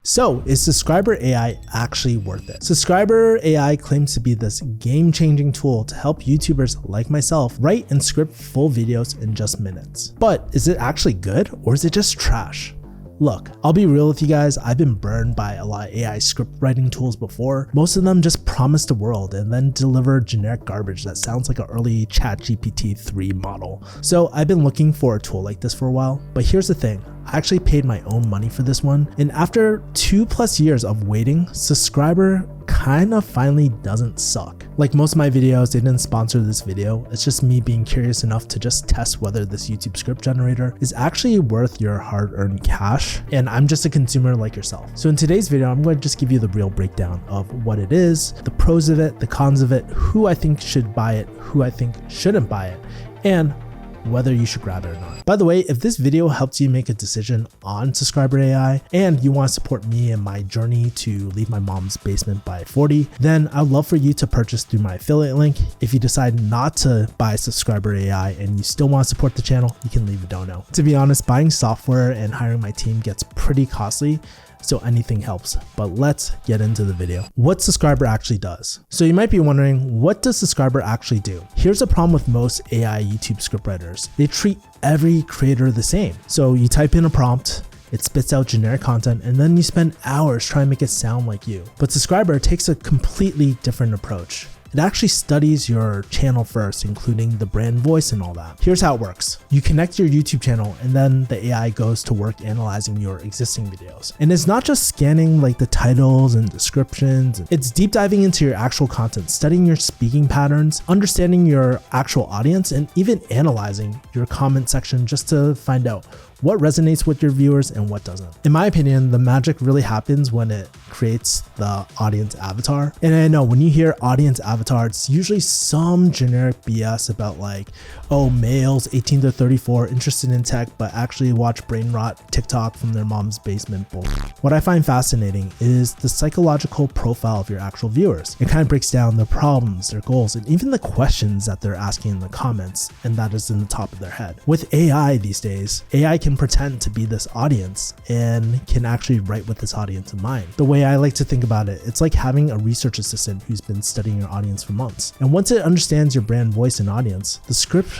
So is Subscriber AI actually worth it? Subscriber AI claims to be this game-changing tool to help YouTubers like myself write and script full videos in just minutes. But is it actually good, or is it just trash? Look, I'll be real with you guys, I've been burned by a lot of AI script writing tools before. Most of them just promise the world and then deliver generic garbage that sounds like an early ChatGPT 3 model. So I've been looking for a tool like this for a while, but here's the thing. I actually paid my own money for this one, and after 2+ years of waiting, Subscriber kind of finally doesn't suck. Like most of my videos, they didn't sponsor this video. It's just me being curious enough to just test whether this YouTube script generator is actually worth your hard-earned cash, and I'm just a consumer like yourself. So in today's video, I'm going to just give you the real breakdown of what it is, the pros of it, the cons of it, who I think should buy it, who I think shouldn't buy it, and whether you should grab it or not. By the way, if this video helps you make a decision on Subscriber AI and you want to support me in my journey to leave my mom's basement by 40, then I'd love for you to purchase through my affiliate link. If you decide not to buy Subscriber AI and you still want to support the channel, you can leave a dono. To be honest, buying software and hiring my team gets pretty costly, so anything helps. But let's get into the video. What Subscriber actually does. So you might be wondering, what does Subscriber actually do? Here's a problem with most AI YouTube scriptwriters. They treat every creator the same. So you type in a prompt, it spits out generic content, and then you spend hours trying to make it sound like you. But Subscriber takes a completely different approach. It actually studies your channel first, including the brand voice and all that. Here's how it works. You connect your YouTube channel, and then the AI goes to work analyzing your existing videos. And it's not just scanning like the titles and descriptions. It's deep diving into your actual content, studying your speaking patterns, understanding your actual audience, and even analyzing your comment section just to find out what resonates with your viewers and what doesn't. In my opinion, the magic really happens when it creates the audience avatar. And I know when you hear audience avatar, it's usually some generic BS about like, oh, males 18 to 34 interested in tech, but actually watch brain rot TikTok from their mom's basement bull. What I find fascinating is the psychological profile of your actual viewers. It kind of breaks down their problems, their goals, and even the questions that they're asking in the comments, and that is in the top of their head. With AI these days, AI can pretend to be this audience and can actually write with this audience in mind. The way I like to think about it, it's like having a research assistant who's been studying your audience for months. And once it understands your brand voice and audience, the script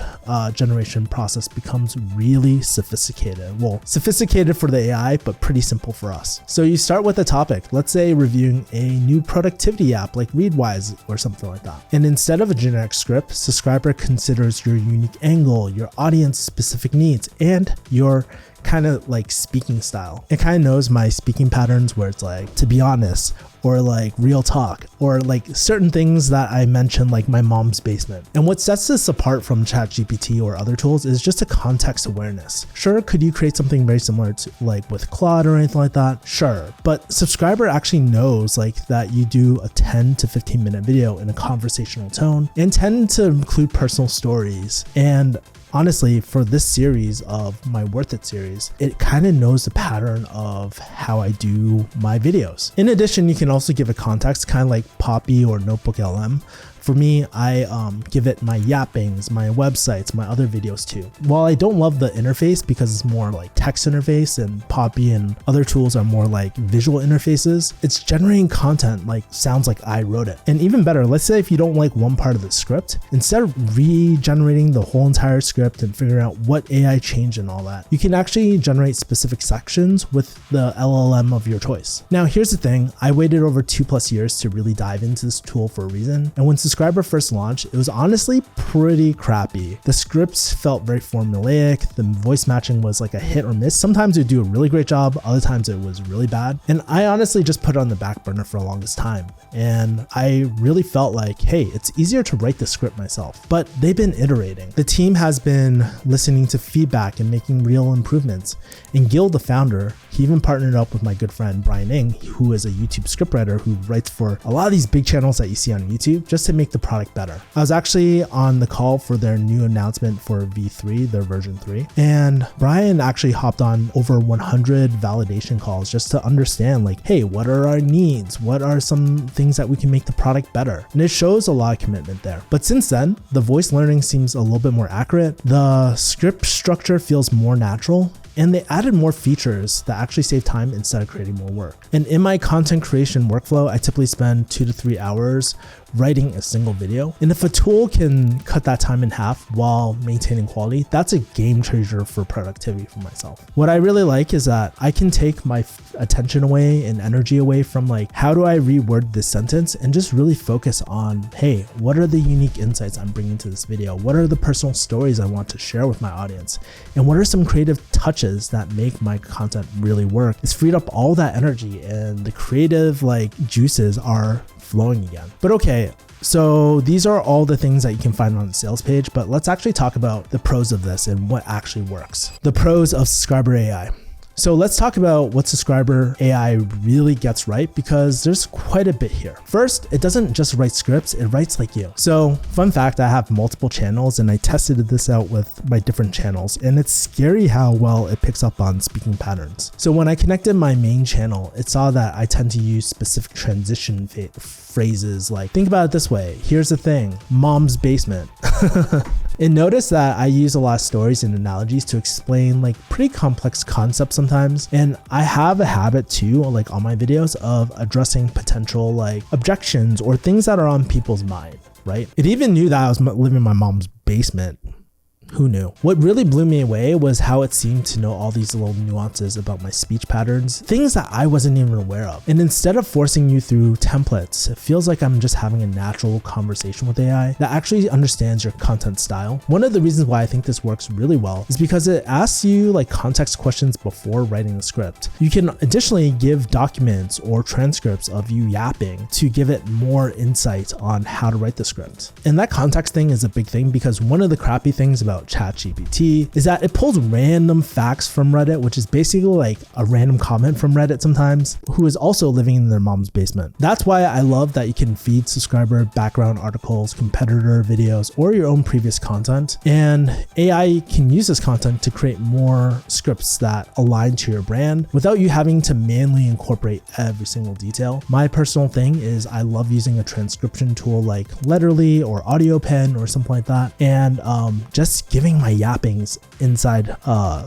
generation process becomes really sophisticated. Well, sophisticated for the AI, but pretty simple for us. So you start with a topic, let's say reviewing a new productivity app like Readwise or something like that. And instead of a generic script, Subscriber considers your unique angle, your audience specific needs, and your kind of like speaking style. It kind of knows my speaking patterns where it's like, to be honest, or like real talk, or like certain things that I mentioned like my mom's basement. And what sets this apart from ChatGPT or other tools is just a context awareness. Sure, could you create something very similar to like with Claude or anything like that? Sure, but Subscriber actually knows like that you do a 10 to 15 minute video in a conversational tone and tend to include personal stories. And honestly, for this series of my Worth It series, it kind of knows the pattern of how I do my videos. In addition, you can also give a context, kind of like Poppy or Notebook LM. For me, I give it my yappings, my websites, my other videos too. While I don't love the interface because it's more like text interface and Poppy and other tools are more like visual interfaces, it's generating content like sounds like I wrote it. And even better, let's say if you don't like one part of the script, instead of regenerating the whole entire script and figuring out what AI changed and all that, you can actually generate specific sections with the LLM of your choice. Now, here's the thing. I waited over 2+ years to really dive into this tool for a reason. And when Subscriber first launched, it was honestly pretty crappy. The scripts felt very formulaic. The voice matching was like a hit or miss. Sometimes it would do a really great job. Other times it was really bad. And I honestly just put it on the back burner for the longest time. And I really felt like, hey, it's easier to write the script myself. But they've been iterating. The team has been listening to feedback and making real improvements. And Gil, the founder, he even partnered up with my good friend Brian Ng, who is a YouTube scriptwriter who writes for a lot of these big channels that you see on YouTube, just to make the product better. I was actually on the call for their new announcement for V3, their version 3, and Brian actually hopped on over 100 validation calls just to understand like, hey, what are our needs? What are some things that we can make the product better? And it shows a lot of commitment there. But since then, the voice learning seems a little bit more accurate. The script structure feels more natural. and they added more features that actually save time instead of creating more work. And in my content creation workflow, I typically spend 2 to 3 hours writing a single video. And if a tool can cut that time in half while maintaining quality, that's a game changer for productivity for myself. What I really like is that I can take my attention away and energy away from like, how do I reword this sentence, and just really focus on, hey, what are the unique insights I'm bringing to this video? What are the personal stories I want to share with my audience? And what are some creative touches that make my content really work? It's freed up all that energy, and the creative like juices are flowing again. But okay, so these are all the things that you can find on the sales page, but let's actually talk about the pros of this and what actually works. The pros of Subscriber AI. So let's talk about what Subscriber AI really gets right, because there's quite a bit here. First, it doesn't just write scripts, it writes like you. So fun fact, I have multiple channels and I tested this out with my different channels, and it's scary how well it picks up on speaking patterns. So when I connected my main channel, it saw that I tend to use specific transition phrases like, think about it this way, here's the thing, mom's basement. And notice that I use a lot of stories and analogies to explain like pretty complex concepts sometimes. And I have a habit too, like on my videos, of addressing potential like objections or things that are on people's mind, right? It even knew that I was living in my mom's basement. Who knew? What really blew me away was how it seemed to know all these little nuances about my speech patterns, things that I wasn't even aware of. And instead of forcing you through templates, it feels like I'm just having a natural conversation with AI that actually understands your content style. One of the reasons why I think this works really well is because it asks you like context questions before writing the script. You can additionally give documents or transcripts of you yapping to give it more insight on how to write the script. And that context thing is a big thing, because one of the crappy things about ChatGPT is that it pulls random facts from Reddit, which is basically like a random comment from Reddit sometimes, who is also living in their mom's basement. That's why I love that you can feed subscriber background articles, competitor videos, or your own previous content. And AI can use this content to create more scripts that align to your brand without you having to manually incorporate every single detail. My personal thing is I love using a transcription tool like Letterly or AudioPen or something like that, and just giving my yappings inside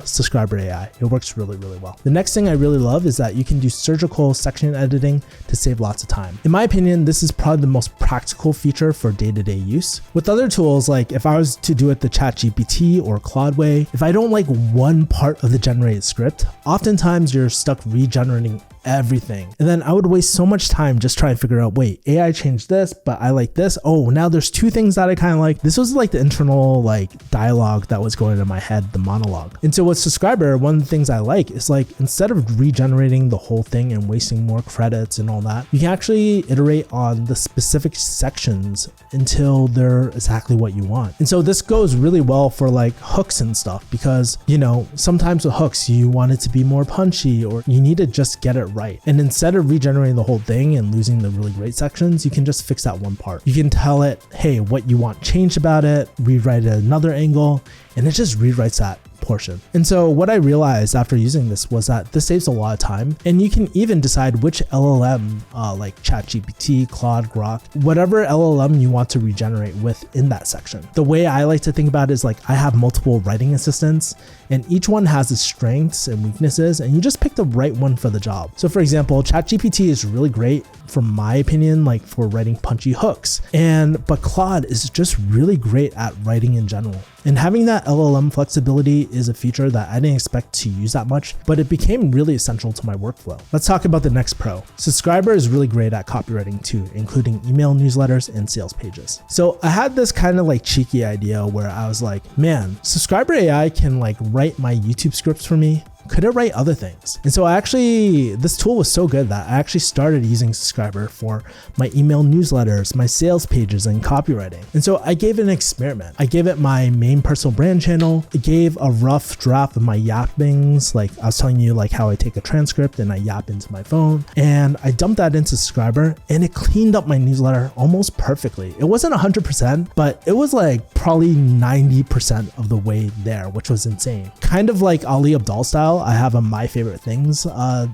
Subscriber AI. It works really, really well. The next thing I really love is that you can do surgical section editing to save lots of time. In my opinion, this is probably the most practical feature for day-to-day use. With other tools, like if I was to do it the ChatGPT or Claude way, if I don't like one part of the generated script, oftentimes you're stuck regenerating everything. And then I would waste so much time just trying to figure out, wait, AI changed this, but I like this. Oh, now there's two things that I kind of like. This was like the internal like dialogue that was going in my head, the monologue. And so with Subscriber, one of the things I like is like, instead of regenerating the whole thing and wasting more credits and all that, you can actually iterate on the specific sections until they're exactly what you want. And so this goes really well for like hooks and stuff, because, you know, sometimes with hooks, you want it to be more punchy, or you need to just get it right. And instead of regenerating the whole thing and losing the really great sections, you can just fix that one part. You can tell it, hey, what you want changed about it, rewrite it at another angle, and it just rewrites that portion. And so what I realized after using this was that this saves a lot of time, and you can even decide which LLM like ChatGPT, Claude, Grok, whatever LLM you want to regenerate with in that section. The way I like to think about it is like, I have multiple writing assistants, and each one has its strengths and weaknesses, and you just pick the right one for the job. So for example, ChatGPT is really great, from my opinion, like for writing punchy hooks, but Claude is just really great at writing in general. And having that LLM flexibility is a feature that I didn't expect to use that much, but it became really essential to my workflow. Let's talk about the next pro. Subscriber is really great at copywriting too, including email newsletters and sales pages. So I had this kind of like cheeky idea where I was like, man, Subscriber AI can like write my YouTube scripts for me. Could it write other things? And so this tool was so good that I actually started using Subscriber for my email newsletters, my sales pages, and copywriting. And so I gave it an experiment. I gave it my main personal brand channel. I gave a rough draft of my yappings. Like I was telling you like how I take a transcript and I yap into my phone, and I dumped that into Subscriber, and it cleaned up my newsletter almost perfectly. It wasn't 100%, but it was like probably 90% of the way there, which was insane. Kind of like Ali Abdaal style, I have a my favorite things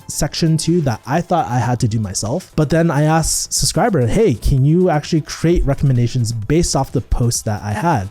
section too that I thought I had to do myself. But then I asked Subscriber, hey, can you actually create recommendations based off the post that I had?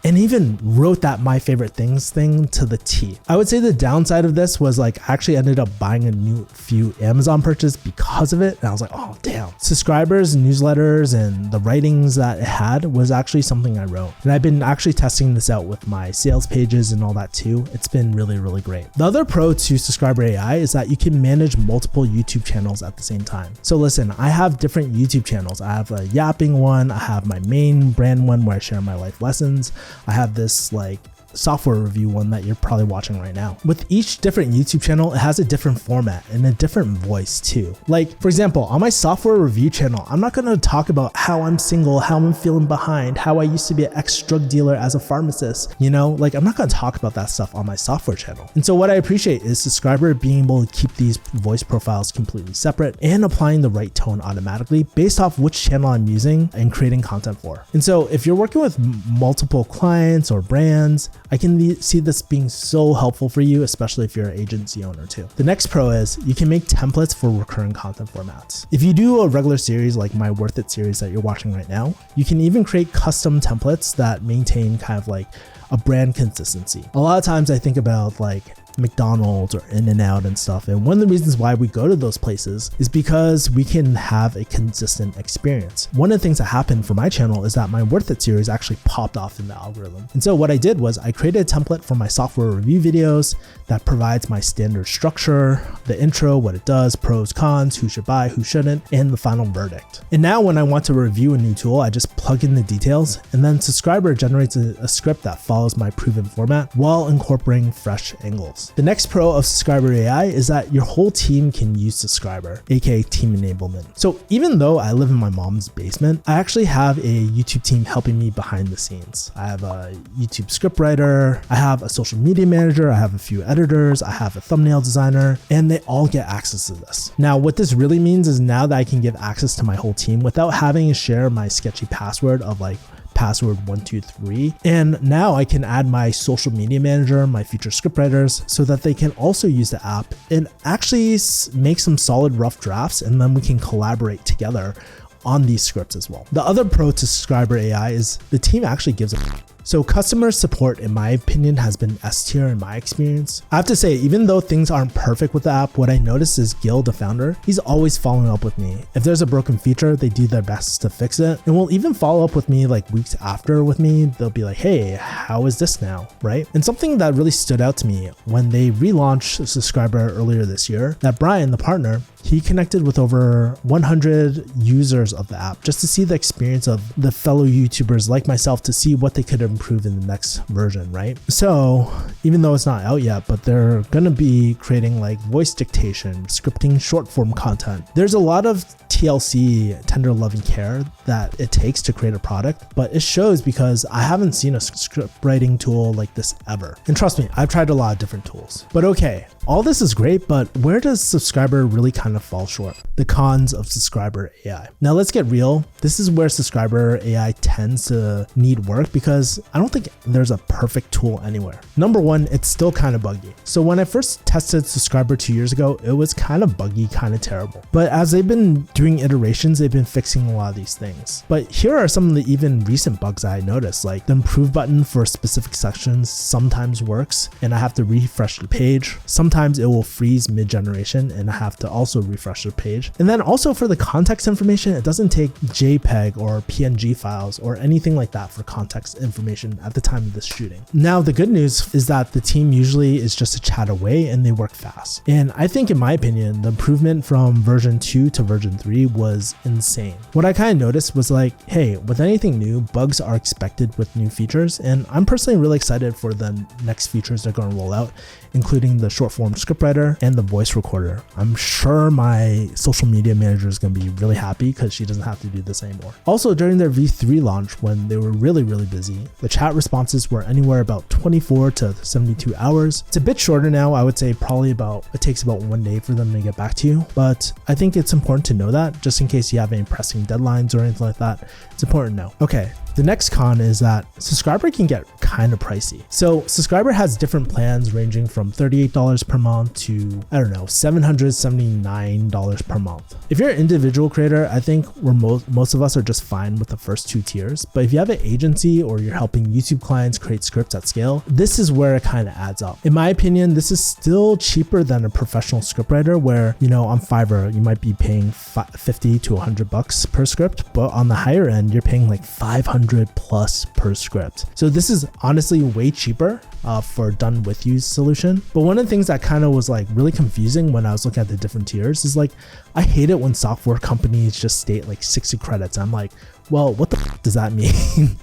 and even wrote that my favorite things thing to the T. I would say the downside of this was like I actually ended up buying a few Amazon purchases because of it. And I was like, oh damn. Subscribers, newsletters, and the writings that it had was actually something I wrote. And I've been actually testing this out with my sales pages and all that too. It's been really, really great. The other pro to Subscriber AI is that you can manage multiple YouTube channels at the same time. So listen, I have different YouTube channels. I have a yapping one. I have my main brand one where I share my life lessons. I have this like software review one that you're probably watching right now. With each different YouTube channel, it has a different format and a different voice too. Like for example, on my software review channel, I'm not going to talk about how I'm single, how I'm feeling behind, how I used to be an ex-drug dealer as a pharmacist, you know, like I'm not going to talk about that stuff on my software channel. And so what I appreciate is Subscriber being able to keep these voice profiles completely separate and applying the right tone automatically based off which channel I'm using and creating content for. And so if you're working with multiple clients or brands, I can see this being so helpful for you, especially if you're an agency owner too. The next pro is you can make templates for recurring content formats. If you do a regular series like my Worth It series that you're watching right now, you can even create custom templates that maintain kind of like a brand consistency. A lot of times I think about like McDonald's or In-N-Out and stuff. And one of the reasons why we go to those places is because we can have a consistent experience. One of the things that happened for my channel is that my Worth It series actually popped off in the algorithm. And so what I did was I created a template for my software review videos that provides my standard structure, the intro, what it does, pros, cons, who should buy, who shouldn't, and the final verdict. And now when I want to review a new tool, I just plug in the details and then Subscriber generates a script that follows my proven format while incorporating fresh angles. The next pro of Subscriber AI is that your whole team can use Subscriber, aka team enablement. So even though I live in my mom's basement, I actually have a YouTube team helping me behind the scenes. I have a YouTube scriptwriter, I have a social media manager, I have a few editors, I have a thumbnail designer, and they all get access to this. Now, what this really means is now that I can give access to my whole team without having to share my sketchy password of like password 123. And now I can add my social media manager, my future scriptwriters, so that they can also use the app and actually make some solid rough drafts, and then we can collaborate together on these scripts as well. The other pro to Subscriber AI is the team actually gives a So customer support, in my opinion, has been S tier in my experience. I have to say, even though things aren't perfect with the app, what I noticed is Gil, the founder, he's always following up with me. If there's a broken feature, they do their best to fix it, and will even follow up with me like weeks after with me. They'll be like, hey, how is this now, right? And something that really stood out to me when they relaunched Subscriber earlier this year, that Brian, the partner, he connected with over 100 users of the app just to see the experience of the fellow YouTubers like myself to see what they could improve in the next version, right? So even though it's not out yet, but they're gonna be creating like voice dictation, scripting short form content. There's a lot of TLC, tender loving care, that it takes to create a product, but it shows because I haven't seen a script writing tool like this ever. And trust me, I've tried a lot of different tools. But okay, all this is great, but where does Subscriber really kind of fall short? The cons of Subscriber AI. Now let's get real. This is where Subscriber AI tends to need work because I don't think there's a perfect tool anywhere. Number one, it's still kind of buggy. So when I first tested Subscriber 2 years ago, it was kind of buggy, kind of terrible. But as they've been doing iterations, they've been fixing a lot of these things. But here are some of the even recent bugs I noticed, like the improve button for specific sections sometimes works and I have to refresh the page. Sometimes it will freeze mid-generation and I have to also refresh the page. And then also for the context information, it doesn't take JPEG or PNG files or anything like that for context information at the time of this shooting. Now, the good news is that the team usually is just a chat away and they work fast. And I think, in my opinion, the improvement from version 2 to version 3 was insane. What I kind of noticed was like, hey, with anything new, bugs are expected with new features. And I'm personally really excited for the next features they're going to roll out, including the short form scriptwriter and the voice recorder. I'm sure my social media manager is going to be really happy because she doesn't have to do this anymore. Also, during their V3 launch, when they were really busy, the chat responses were anywhere about 24 to 72 hours. It's a bit shorter now. I would say probably it takes about 1 day for them to get back to you. But I think it's important to know that just in case you have any pressing deadlines or anything like that. It's important to know. Okay. The next con is that Subscriber can get kind of pricey. So Subscriber has different plans ranging from $38 per month to, I don't know, $779 per month. If you're an individual creator, I think most of us are just fine with the first 2 tiers. But if you have an agency or you're helping YouTube clients create scripts at scale, this is where it kind of adds up. In my opinion, this is still cheaper than a professional scriptwriter where, you know, on Fiverr, you might be paying $50 to $100 per script, but on the higher end, you're paying like $500 plus per script. So this is honestly way cheaper for done with you solution. But one of the things that kind of was like really confusing when I was looking at the different tiers is like, I hate it when software companies just state like 60 credits. I'm like, well, what the f does that mean?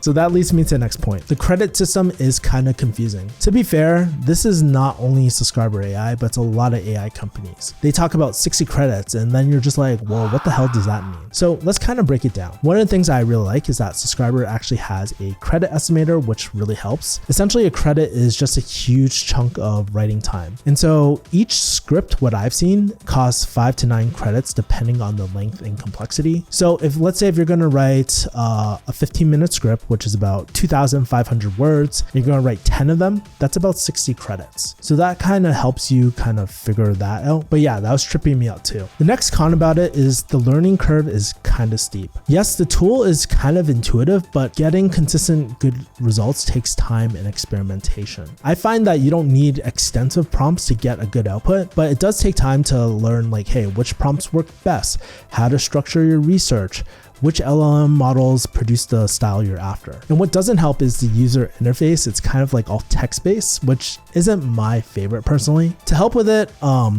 So that leads me to the next point. The credit system is kind of confusing. To be fair, this is not only Subscriber AI, but it's a lot of AI companies. They talk about 60 credits and then you're just like, well, what the hell does that mean? So let's kind of break it down. One of the things I really like is that Subscriber actually has a credit estimator, which really helps. Essentially, a credit is just a huge chunk of writing time. And so each script, what I've seen, costs 5 to 9 credits depending on the length and complexity. So let's say if you're going to write a 15-minute script, which is about 2,500 words, and you're going to write 10 of them, that's about 60 credits. So that kind of helps you kind of figure that out. But yeah, that was tripping me out too. The next con about it is the learning curve is kind of steep. Yes, the tool is kind of intuitive, but getting consistent good results takes time and experimentation. I find that you don't need extensive prompts to get a good output, but it does take time to learn like, hey, which prompts work best, how to structure your research, which LLM models produce the style you're after. And what doesn't help is the user interface. It's kind of like all text-based, which isn't my favorite personally. To help with it,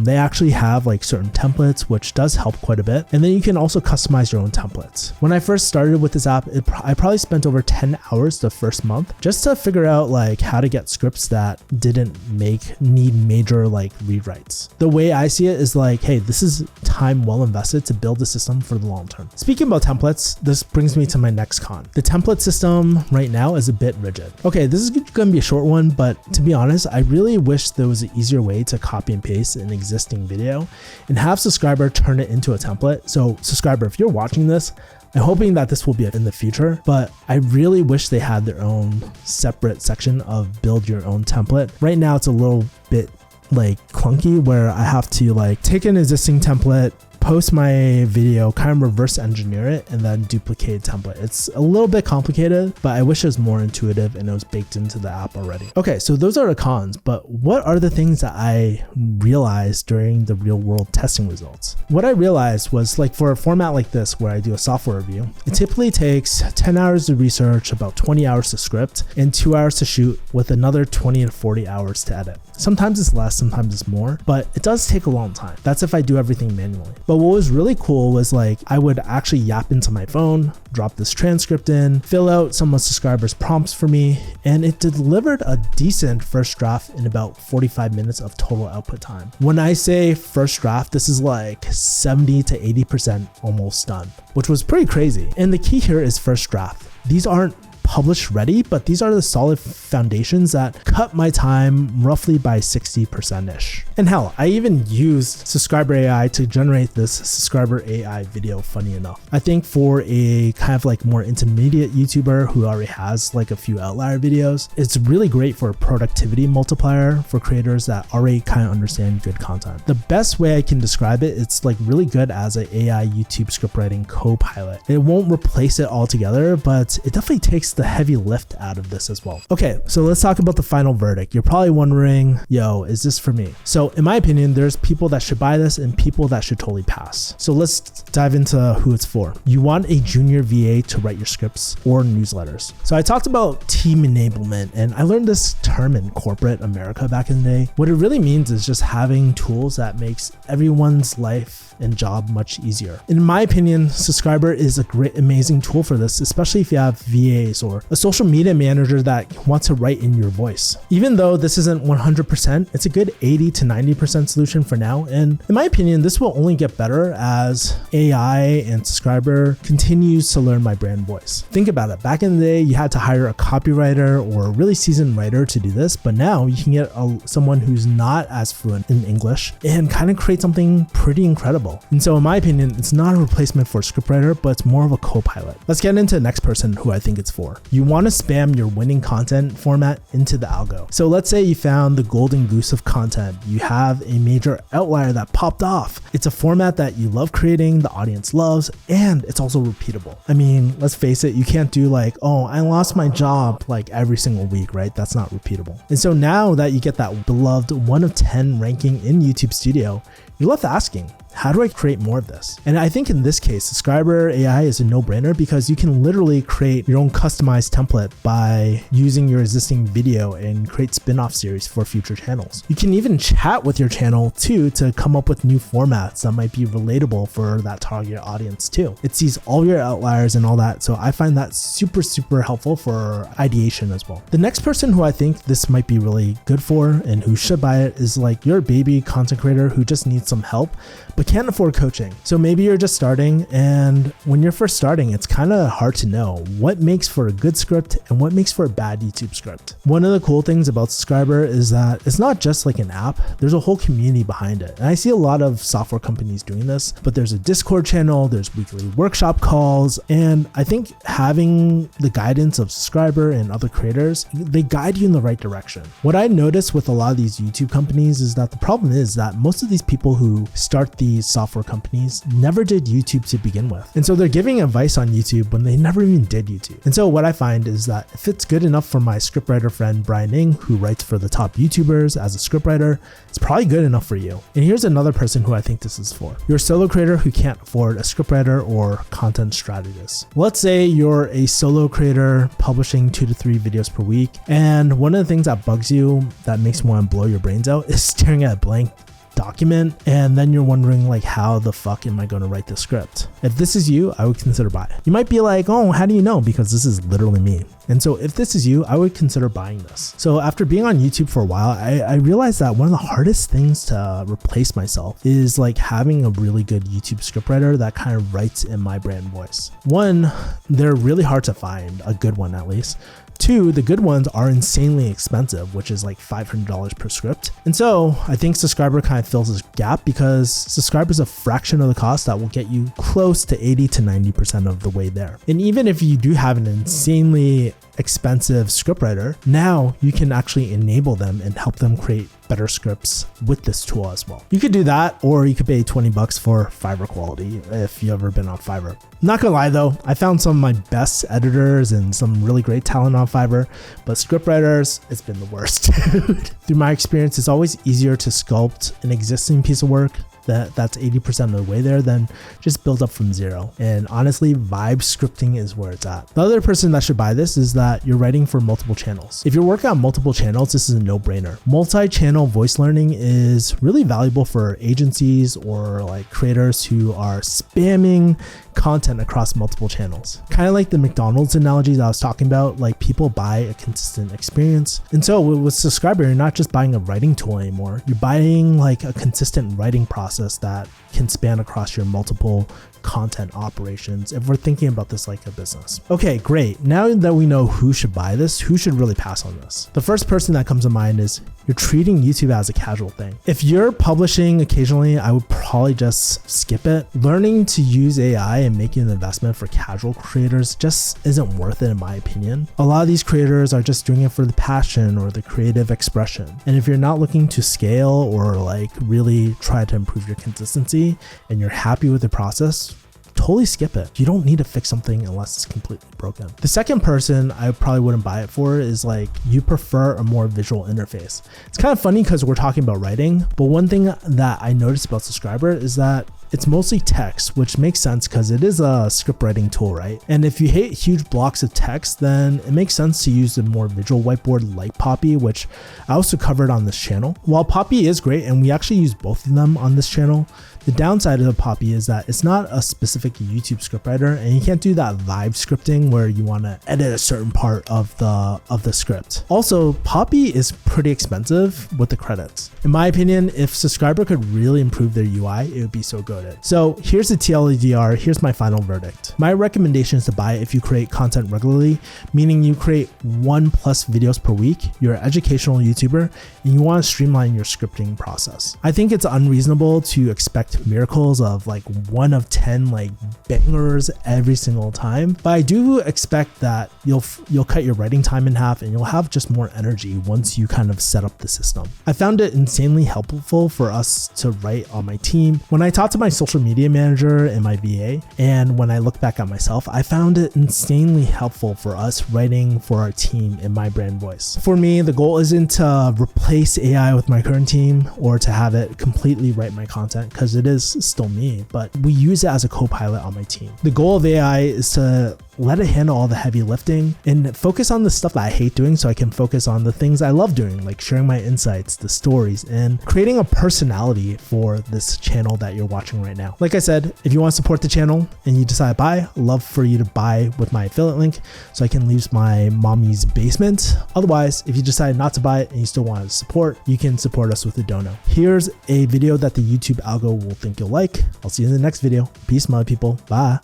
they actually have like certain templates, which does help quite a bit. And then you can also customize your own templates. When I first started with this app, I probably spent over 10 hours the first month just to figure out like how to get scripts that didn't need major like rewrites. The way I see it is like, hey, this is time well invested to build a system for the long term. Speaking about templates, this brings me to my next con. The template system right now is a bit rigid. Okay, this is going to be a short one, but to be honest, I really wish there was an easier way to copy and paste an existing video and have Subscriber turn it into a template. So Subscriber, if you're watching this, I'm hoping that this will be in the future, but I really wish they had their own separate section of build your own template. Right now, it's a little bit like clunky where I have to like take an existing template, post my video, kind of reverse engineer it, and then duplicate template. It's a little bit complicated, but I wish it was more intuitive and it was baked into the app already. Okay, so those are the cons, but what are the things that I realized during the real world testing results? What I realized was like for a format like this, where I do a software review, it typically takes 10 hours to research, about 20 hours to script, and 2 hours to shoot with another 20 to 40 hours to edit. Sometimes it's less, sometimes it's more, but it does take a long time. That's if I do everything manually. But what was really cool was like, I would actually yap into my phone, drop this transcript in, fill out some of Subscriber's prompts for me, and it delivered a decent first draft in about 45 minutes of total output time. When I say first draft, this is like 70 to 80% almost done, which was pretty crazy. And the key here is first draft. These aren't published ready, but these are the solid foundations that cut my time roughly by 60%-ish. And hell, I even used Subscriber AI to generate this Subscriber AI video, funny enough. I think for a kind of like more intermediate YouTuber who already has like a few outlier videos, it's really great for a productivity multiplier for creators that already kind of understand good content. The best way I can describe it, it's like really good as an AI YouTube scriptwriting co-pilot. It won't replace it altogether, but it definitely takes the heavy lift out of this as well. Okay, so let's talk about the final verdict. You're probably wondering, yo, is this for me? So in my opinion, there's people that should buy this and people that should totally pass. So let's dive into who it's for. You want a junior VA to write your scripts or newsletters. So I talked about team enablement, and I learned this term in corporate America back in the day. What it really means is just having tools that makes everyone's life and job much easier. In my opinion, Subscriber is a great, amazing tool for this, especially if you have VAs or a social media manager that wants to write in your voice. Even though this isn't 100%, it's a good 80 to 90% solution for now. And in my opinion, this will only get better as AI and Subscriber continues to learn my brand voice. Think about it. Back in the day, you had to hire a copywriter or a really seasoned writer to do this, but now you can get someone who's not as fluent in English and kind of create something pretty incredible. repeatable. And so in my opinion, it's not a replacement for a scriptwriter, but it's more of a co-pilot. Let's get into the next person who I think it's for. You want to spam your winning content format into the algo. So let's say you found the golden goose of content. You have a major outlier that popped off. It's a format that you love creating, the audience loves, and it's also repeatable. I mean, let's face it, you can't do like, oh, I lost my job like every single week, right? That's not repeatable. And so now that you get that beloved 1 of 10 ranking in YouTube Studio, you're left asking, how do I create more of this? And I think in this case, Subscriber AI is a no-brainer because you can literally create your own customized template by using your existing video and create spin-off series for future channels. You can even chat with your channel too to come up with new formats that might be relatable for that target audience too. It sees all your outliers and all that, so I find that super, super helpful for ideation as well. The next person who I think this might be really good for and who should buy it is like your baby content creator who just needs some help, but can't afford coaching. So maybe you're just starting, and when you're first starting, it's kind of hard to know what makes for a good script and what makes for a bad YouTube script. One of the cool things about Subscriber is that it's not just like an app, there's a whole community behind it. And I see a lot of software companies doing this, but there's a Discord channel, there's weekly workshop calls, and I think having the guidance of Subscriber and other creators, they guide you in the right direction. What I notice with a lot of these YouTube companies is that the problem is that most of these people who start these software companies never did YouTube to begin with. And so they're giving advice on YouTube when they never even did YouTube. And so what I find is that if it's good enough for my scriptwriter friend Brian Ing, who writes for the top YouTubers as a scriptwriter, it's probably good enough for you. And here's another person who I think this is for. You're a solo creator who can't afford a scriptwriter or content strategist. Let's say you're a solo creator publishing 2 to 3 videos per week, and one of the things that bugs you that makes you want to blow your brains out is staring at a blank document, and then you're wondering like, how the fuck am I going to write this script? If this is you, I would consider buying. You might be like, oh, how do you know? Because this is literally me. And so if this is you, I would consider buying this. So after being on YouTube for a while, I realized that one of the hardest things to replace myself is like having a really good YouTube scriptwriter that kind of writes in my brand voice. One, they're really hard to find, a good one at least. 2, the good ones are insanely expensive, which is like $500 per script. And so I think Subscriber kind of fills this gap because Subscriber is a fraction of the cost that will get you close to 80 to 90% of the way there. And even if you do have an insanely expensive scriptwriter, now you can actually enable them and help them create better scripts with this tool as well. You could do that, or you could pay 20 bucks for Fiverr quality if you've ever been on Fiverr. Not gonna lie though, I found some of my best editors and some really great talent on Fiverr, but scriptwriters, it's been the worst. Through my experience, it's always easier to sculpt an existing piece of work that's 80% of the way there, then just build up from zero. And honestly, vibe scripting is where it's at. The other person that should buy this is that you're writing for multiple channels. If you're working on multiple channels, this is a no-brainer. Multi-channel voice learning is really valuable for agencies or like creators who are spamming content across multiple channels. Kind of like the McDonald's analogy that I was talking about, like people buy a consistent experience. And so with Subscriber, you're not just buying a writing tool anymore. You're buying like a consistent writing process that can span across your multiple content operations if we're thinking about this like a business. Okay, great. Now that we know who should buy this, who should really pass on this? The first person that comes to mind is you're treating YouTube as a casual thing. If you're publishing occasionally, I would probably just skip it. Learning to use AI and making an investment for casual creators just isn't worth it in my opinion. A lot of these creators are just doing it for the passion or the creative expression. And if you're not looking to scale or like really try to improve your consistency and you're happy with the process, totally skip it. You don't need to fix something unless it's completely broken. The second person I probably wouldn't buy it for is like you prefer a more visual interface. It's kind of funny because we're talking about writing, but one thing that I noticed about Subscriber is that it's mostly text, which makes sense because it is a script writing tool, right? And if you hate huge blocks of text, then it makes sense to use a more visual whiteboard like Poppy, which I also covered on this channel. While Poppy is great, and we actually use both of them on this channel, the downside of the Poppy is that it's not a specific YouTube scriptwriter, and you can't do that live scripting where you want to edit a certain part of the script. Also, Poppy is pretty expensive with the credits. In my opinion, if Subscriber could really improve their UI, it would be so good. So here's the TLDR, here's my final verdict. My recommendation is to buy it if you create content regularly, meaning you create 1+ videos per week, you're an educational YouTuber, and you want to streamline your scripting process. I think it's unreasonable to expect expect miracles of like 1 of 10 like bangers every single time, but I do expect that you'll cut your writing time in half and you'll have just more energy once you kind of set up the system. I found it insanely helpful for us to write on my team. When I talked to my social media manager and my VA, and when I look back at myself, I found it insanely helpful for us writing for our team in my brand voice. For me, the goal isn't to replace AI with my current team or to have it completely write my content, because it is still me, but we use it as a co-pilot on my team. The goal of AI is to let it handle all the heavy lifting and focus on the stuff that I hate doing so I can focus on the things I love doing, like sharing my insights, the stories, and creating a personality for this channel that you're watching right now. Like I said, if you want to support the channel and you decide to buy, I'd love for you to buy with my affiliate link so I can leave my mommy's basement. Otherwise, if you decide not to buy it and you still want to support, you can support us with a dono. Here's a video that the YouTube algo will think you'll like. I'll see you in the next video. Peace, my people. Bye.